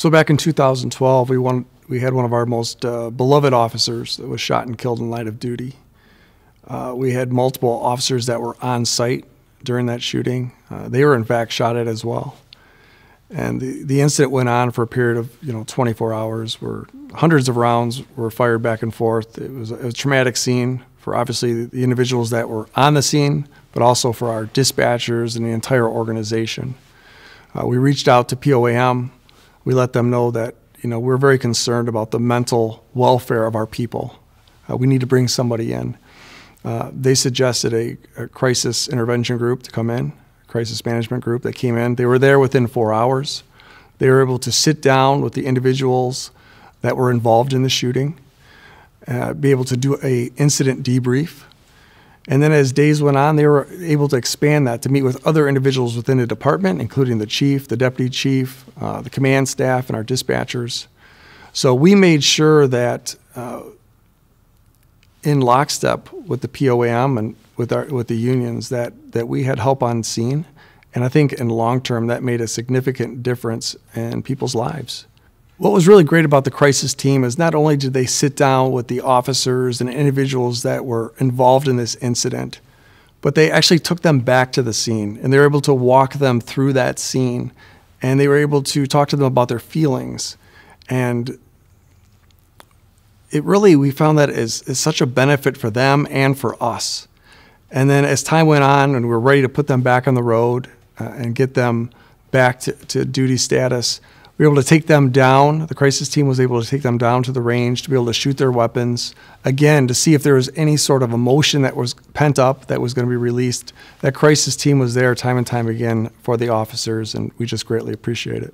So back in 2012, we had one of our most beloved officers that was shot and killed in line of duty. We had multiple officers that were on site during that shooting. They were in fact shot at as well. And the incident went on for a period of 24 hours where hundreds of rounds were fired back and forth. It was a traumatic scene for obviously the individuals that were on the scene, but also for our dispatchers and the entire organization. We reached out to POAM. We let them know that we're very concerned about the mental welfare of our people. We need to bring somebody in. They suggested a crisis intervention group to come in, crisis management group that came in. They were there within 4 hours. They were able to sit down with the individuals that were involved in the shooting, be able to do an incident debrief. And then as days went on, they were able to expand that to meet with other individuals within the department, including the chief, the deputy chief, the command staff, and our dispatchers. So we made sure that in lockstep with the POAM and with the unions that we had help on scene. And I think in the long term that made a significant difference in people's lives. What was really great about the crisis team is not only did they sit down with the officers and individuals that were involved in this incident, but they actually took them back to the scene and they were able to walk them through that scene and they were able to talk to them about their feelings. And we found that is such a benefit for them and for us. And then as time went on and we were ready to put them back on the road and get them back to duty status, we were able to take them down. The crisis team was able to take them down to the range to be able to shoot their weapons, again, to see if there was any sort of emotion that was pent up that was going to be released. That crisis team was there time and time again for the officers, and we just greatly appreciate it.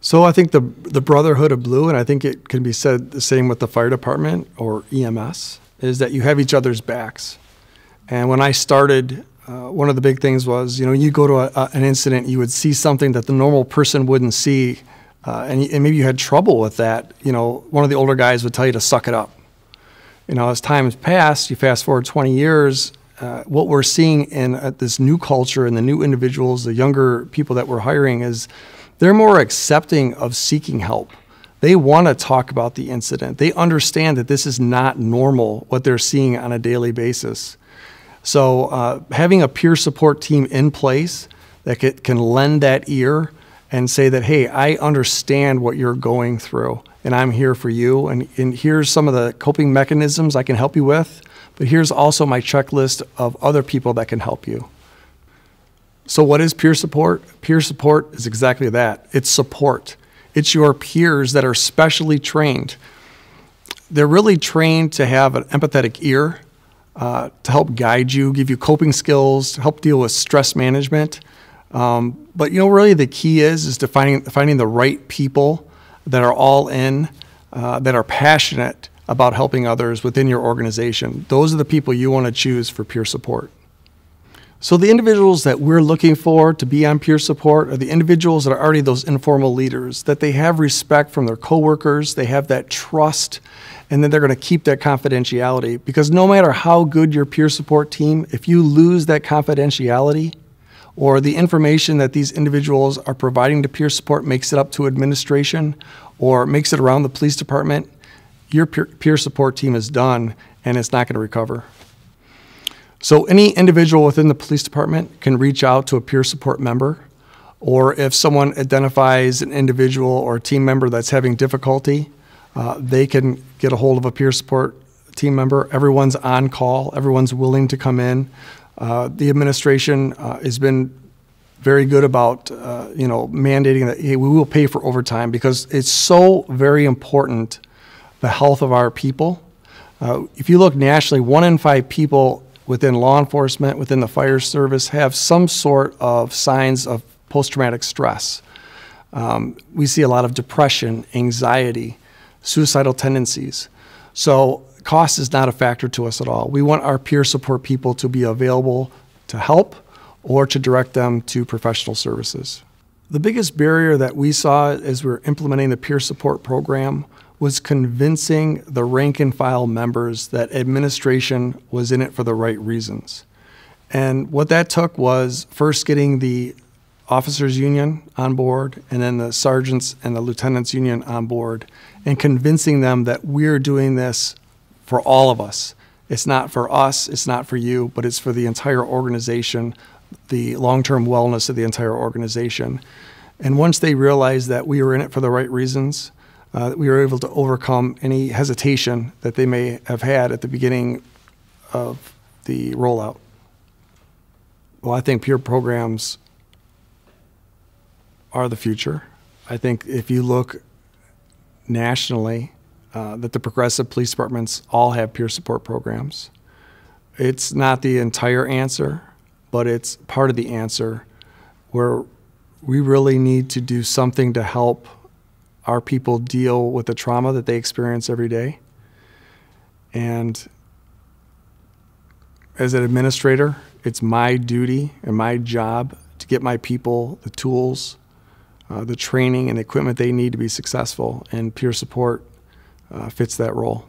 So I think the brotherhood of blue, and I think it can be said the same with the fire department or EMS, is that you have each other's backs. And when I started, one of the big things was, you go to an incident, you would see something that the normal person wouldn't see, and maybe you had trouble with that. One of the older guys would tell you to suck it up. As time has passed, you fast forward 20 years, what we're seeing in this new culture and the new individuals, the younger people that we're hiring, is they're more accepting of seeking help. They want to talk about the incident. They understand that this is not normal, what they're seeing on a daily basis. So having a peer support team in place that can lend that ear and say that, hey, I understand what you're going through and I'm here for you, and here's some of the coping mechanisms I can help you with, but here's also my checklist of other people that can help you. So what is peer support? Peer support is exactly that. It's support. It's your peers that are specially trained. They're really trained to have an empathetic ear, to help guide you, give you coping skills, to help deal with stress management. But really the key is to finding the right people that are all in, that are passionate about helping others within your organization. Those are the people you want to choose for peer support. So the individuals that we're looking for to be on peer support are the individuals that are already those informal leaders, that they have respect from their coworkers, they have that trust, and then they're going to keep that confidentiality. Because no matter how good your peer support team, if you lose that confidentiality or the information that these individuals are providing to peer support makes it up to administration or makes it around the police department, your peer support team is done and it's not going to recover. So any individual within the police department can reach out to a peer support member, or if someone identifies an individual or a team member that's having difficulty, they can get a hold of a peer support team member. Everyone's on call. Everyone's willing to come in. The administration has been very good about mandating that, hey, we will pay for overtime because it's so very important, the health of our people. If you look nationally, 1 in 5 people within law enforcement, within the fire service, have some sort of signs of post-traumatic stress. We see a lot of depression, anxiety, suicidal tendencies. So cost is not a factor to us at all. We want our peer support people to be available to help or to direct them to professional services. The biggest barrier that we saw as we were implementing the peer support program was convincing the rank and file members that administration was in it for the right reasons. And what that took was first getting the officers union on board, and then the sergeants and the lieutenants union on board, and convincing them that we're doing this for all of us. It's not for us, it's not for you, but it's for the entire organization, the long-term wellness of the entire organization. And once they realized that we were in it for the right reasons, we were able to overcome any hesitation that they may have had at the beginning of the rollout. Well, I think peer programs are the future. I think if you look nationally, that the progressive police departments all have peer support programs. It's not the entire answer, but it's part of the answer, where we really need to do something to help our people deal with the trauma that they experience every day. And as an administrator, it's my duty and my job to get my people the tools, the training and equipment they need to be successful, and peer support fits that role.